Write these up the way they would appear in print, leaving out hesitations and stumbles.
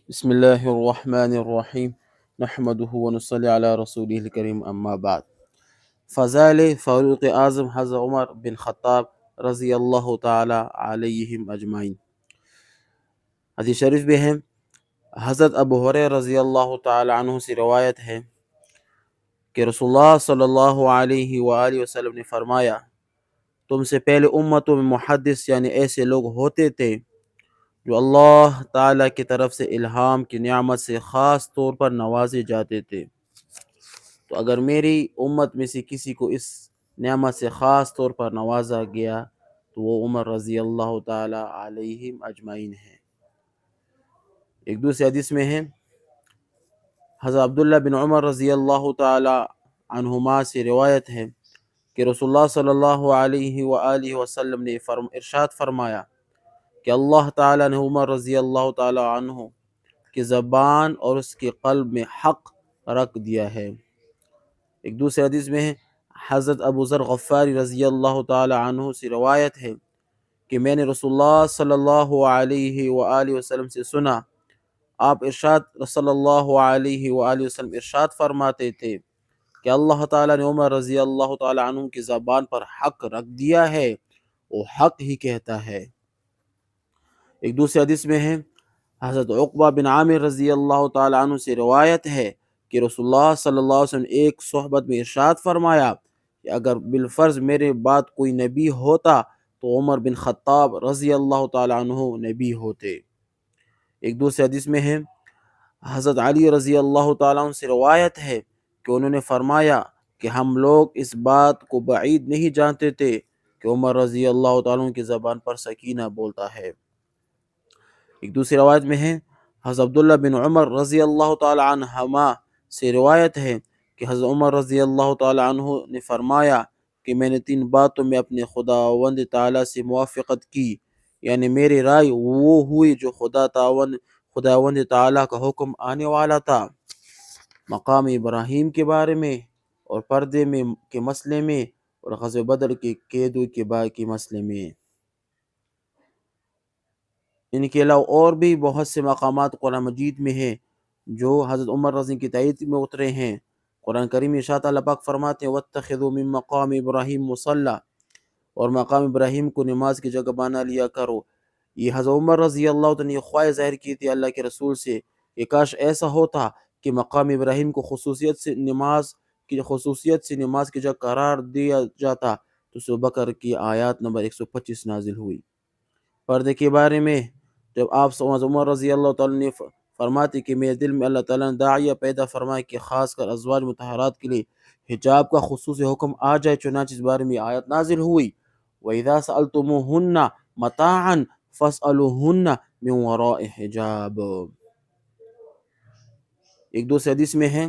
بسم اللہ الرحمن الرحیم نحمدہ ونصلی علی رسولہ الکریم اما بعد فضائل فاروق اعظم حضرت عمر بن خطاب رضی اللہ تعالی علیہم اجمعین۔ حدیث شریف بھی ہے، حضرت ابو ہریرہ رضی اللہ تعالی عنہ سے روایت ہے کہ رسول اللہ صلی اللہ علیہ وآلہ وسلم نے فرمایا، تم سے پہلے امتوں میں محدث یعنی ایسے لوگ ہوتے تھے جو اللہ تعالیٰ کی طرف سے الہام کی نعمت سے خاص طور پر نوازے جاتے تھے۔ تو اگر میری امت میں سے کسی کو اس نعمت سے خاص طور پر نوازا گیا تو وہ عمر رضی اللہ تعالیٰ علیہم اجمعین ہیں۔ ایک دوسرے حدیث میں ہے، حضرت عبداللہ بن عمر رضی اللہ تعالیٰ عنہما سے روایت ہے کہ رسول اللہ صلی اللہ علیہ وآلہ وسلم نے ارشاد فرمایا کہ اللہ تعالیٰ نے عمر رضی اللہ تعالیٰ عنہ کی زبان اور اس کے قلب میں حق رکھ دیا ہے۔ ایک دوسرے حدیث میں ہے، حضرت ابو ذر غفاری رضی اللہ تعالیٰ عنہ سے روایت ہے کہ میں نے رسول اللہ صلی اللہ علیہ وآلہ وسلم سے سنا، آپ صلی اللہ علیہ وآلہ وسلم ارشاد فرماتے تھے کہ اللہ تعالیٰ نے عمر رضی اللہ تعالیٰ عنہ کی زبان پر حق رکھ دیا ہے، وہ حق ہی کہتا ہے۔ ایک دوسرے حدیث میں ہے، حضرت عقبہ بن عامر رضی اللہ تعالیٰ عنہ سے روایت ہے کہ رسول اللہ صلی اللہ علیہ وسلم نے ایک صحبت میں ارشاد فرمایا کہ اگر بالفرض میرے بعد کوئی نبی ہوتا تو عمر بن خطاب رضی اللہ تعالیٰ عنہ نبی ہوتے۔ ایک دوسرے حدیث میں ہے، حضرت علی رضی اللہ تعالیٰ عنہ سے روایت ہے کہ انہوں نے فرمایا کہ ہم لوگ اس بات کو بعید نہیں جانتے تھے کہ عمر رضی اللہ تعالیٰ عنہ کی زبان پر سکینہ بولتا ہے۔ ایک دوسری روایت میں ہے، حضرت عبداللہ بن عمر رضی اللہ تعالی عنہما سے روایت ہے کہ حضرت عمر رضی اللہ تعالی عنہ نے فرمایا کہ میں نے 3 باتوں میں اپنے خداوند تعالیٰ سے موافقت کی، یعنی میری رائے وہ ہوئی جو خداوند تعالیٰ کا حکم آنے والا تھا، مقام ابراہیم کے بارے میں اور پردے میں کے مسئلے میں اور غزوہ بدر کے قیدوں کے مسئلے میں۔ ان کے علاوہ اور بھی بہت سے مقامات قرآن مجید میں ہیں جو حضرت عمر رضی کی تائید میں اترے ہیں۔ قرآن کریم میں ارشاد اللہ پاک فرماتے ہیں وَاتَّخِذُوا مِن مَقَامِ ابراہیم مُصَلَّى، اور مقام ابراہیم کو نماز کی جگہ بنا لیا کرو۔ یہ حضرت عمر رضی اللہ عنہ نے خواہش ظاہر کی تھی اللہ کے رسول سے کہ کاش ایسا ہوتا کہ مقام ابراہیم کو خصوصیت سے نماز کی جگہ قرار دیا جاتا، تو سورہ بقرہ کی آیات نمبر 125 نازل ہوئی۔ پردے کے بارے میں جب آپ عمر رضی اللہ تعالیٰ نے فرماتے کہ میرے دل میں اللہ تعالیٰ نے داعیہ پیدا فرمائے کہ خاص کر ازواج مطہرات کے لیے حجاب کا خصوصی حکم آ جائے، چنانچہ اس بارے میں آیت نازل ہوئی وَإِذَا سَأَلْتُمُوهُنَّ مَتَاعًا فَاسْأَلُوهُنَّ مِنْ وَرَاءِ حجاب۔ ایک دوسرے حدیث میں ہے،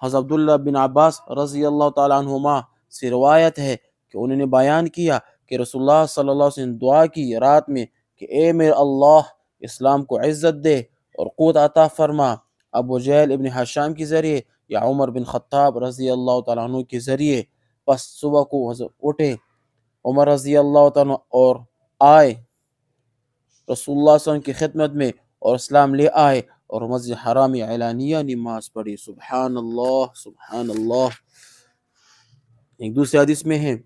حضرت عبداللہ بن عباس رضی اللہ تعالیٰ عنہما سے روایت ہے کہ انہوں نے بیان کیا کہ رسول اللہ صلی اللہ علیہ وسلم دعا کی رات میں کہ اے میرے اللہ، اسلام کو عزت دے اور قوت عطا فرما، ابو جہل ابن حشام کے ذریعے یا عمر بن خطاب رضی اللہ تعالیٰ عنہ کے ذریعے۔ پس صبح کو اٹھے عمر رضی اللہ تعالیٰ عنہ اور آئے رسول اللہ صلی اللہ علیہ وسلم کی خدمت میں اور اسلام لے آئے اور مسجد حرام اعلانیہ نماز پڑھی۔ سبحان اللہ سبحان اللہ۔ ایک دوسرے حدیث میں ہے،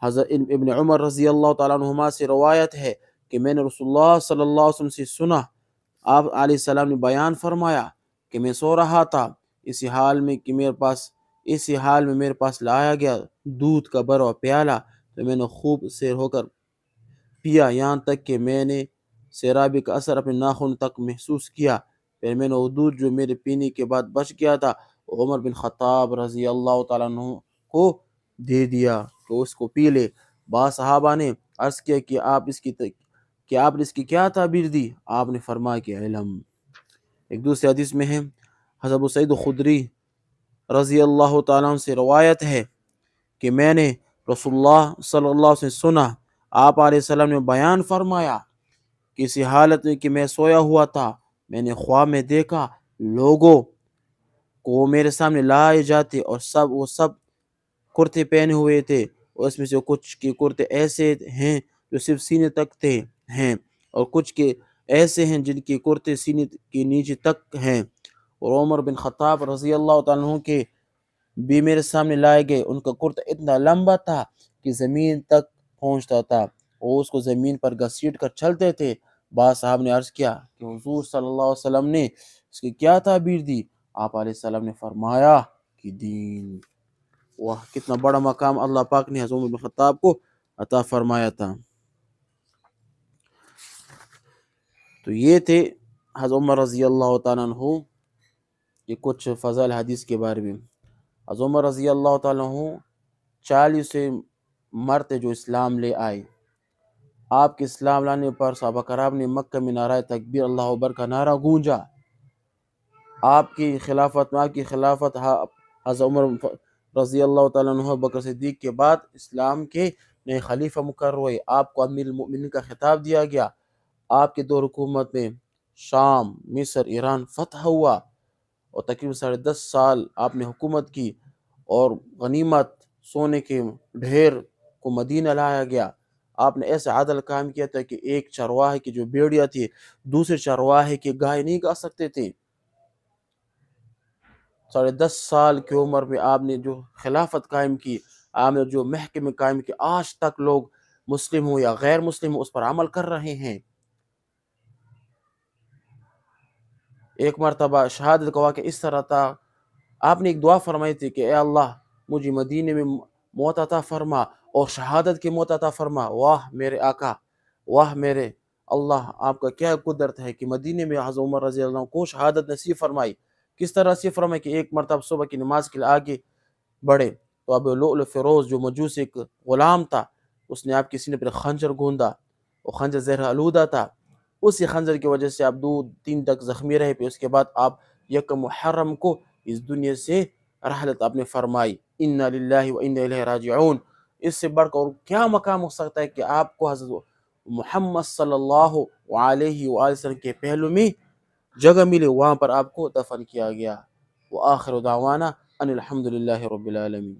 حضرت ابن عمر رضی اللہ تعالیٰ عنہما سے روایت ہے کہ میں نے رسول اللہ صلی اللہ علیہ وسلم سے سنا، آپ علیہ السلام نے بیان فرمایا کہ میں سو رہا تھا، اسی حال میں میرے پاس لایا گیا دودھ کا بھرا پیالہ، تو میں نے خوب سیر ہو کر پیا، یہاں تک کہ میں نے سیرابی کا اثر اپنے ناخن تک محسوس کیا، پھر میں نے وہ دودھ جو میرے پینے کے بعد بچ گیا تھا عمر بن خطاب رضی اللہ تعالیٰ عنہ کو دے دیا کہ اس کو پی لے۔ بعض صحابہ نے عرض کیا کہ آپ نے اس کی کیا تعبیر دی؟ آپ نے فرمایا کہ علم۔ ایک دوسرے حدیث میں ہے، حضرت ابو سعید خدری رضی اللہ تعالیٰ عنہ سے روایت ہے کہ میں نے رسول اللہ صلی اللہ علیہ وسلم سنا، آپ علیہ السلام نے بیان فرمایا کہ اسی حالت میں کہ میں سویا ہوا تھا، میں نے خواب میں دیکھا لوگوں کو میرے سامنے لائے جاتے اور وہ سب کرتے پہنے ہوئے تھے، اور اس میں سے کچھ کے کرتے ایسے ہیں جو صرف سینے تک ہیں، اور کچھ کے ایسے ہیں جن کے کرتے سینے کے نیچے تک ہیں، اور عمر بن خطاب رضی اللہ تعالیٰ عنہ کے بھی میرے سامنے لائے گئے۔ ان کا کرتا اتنا لمبا تھا کہ زمین تک پہنچتا تھا، اور اس کو زمین پر گھسیٹ کر چلتے تھے۔ بعض صاحب نے عرض کیا کہ حضور صلی اللہ علیہ وسلم نے اس کی کیا تعبیر دی؟ آپ علیہ السلام نے فرمایا کہ دین۔ واہ، کتنا بڑا مقام اللہ پاک نے حضرت عمر بن خطاب کو عطا فرمایا تھا۔ تو یہ تھے حضرت عمر رضی اللہ تعالیٰ عنہ، یہ کچھ فضائل حدیث کے بارے میں۔ حضرت عمر رضی اللہ تعالیٰ عنہ 40 مرد جو اسلام لے آئے۔ آپ کے اسلام لانے پر صحابہ کرام نے مکہ میں نعرہ تکبیر اللہ اکبر کا نعرہ گونجا۔ آپ کی خلافت حضرت عمر رضی اللہ تعالیٰ عنہ بکر صدیق کے بعد اسلام کے نئے خلیفہ مقرر ہوئے۔ آپ کو امیر المؤمنین کا خطاب دیا گیا۔ آپ کے دور حکومت میں شام، مصر، ایران فتح ہوا، اور تقریباً 10.5 سال آپ نے حکومت کی، اور غنیمت سونے کے ڈھیر کو مدینہ لایا گیا۔ آپ نے ایسا عدل قائم کیا تھا کہ ایک چرواہے کی جو بیڑیاں تھی دوسرے چرواہے کی گائے نہیں گا سکتے تھے۔ 10.5 سال کی عمر میں آپ نے جو خلافت قائم کی، آپ نے جو محکمے قائم کی، آج تک لوگ مسلم ہوں یا غیر مسلم ہوں اس پر عمل کر رہے ہیں۔ ایک مرتبہ شہادت کا واقعہ اس طرح تھا، آپ نے ایک دعا فرمائی تھی کہ اے اللہ مجھے مدینے میں موت عطا فرما اور شہادت کی موت عطا فرما۔ واہ میرے آقا، واہ میرے اللہ، آپ کا کیا قدرت ہے کہ مدینے میں حضرت عمر رضی اللہ عنہ کو شہادت نصیب فرمائی۔ کس طرح نصیب فرمائی کہ ایک مرتبہ صبح کی نماز کے لیے آگے بڑھے تو ابو لؤلؤ فیروز جو مجوس ایک غلام تھا، اس نے آپ کے سینے پر خنجر گوندا، اور خنجر زہر آلودہ تھا۔ اسی خنجر کی وجہ سے آپ 2-3 تک زخمی رہے، پھر اس کے بعد آپ 1 محرم کو اس دنیا سے رحلت آپ نے فرمائی۔ انا للہ و انا الیہ راجعون۔ اس سے بڑھ کر کیا مقام ہو سکتا ہے کہ آپ کو حضرت محمد صلی اللہ علیہ وآلہ وسلم کے پہلو میں جگہ ملے، وہاں پر آپ کو دفن کیا گیا۔ وآخر دعوانا ان الحمد للہ رب العالمین۔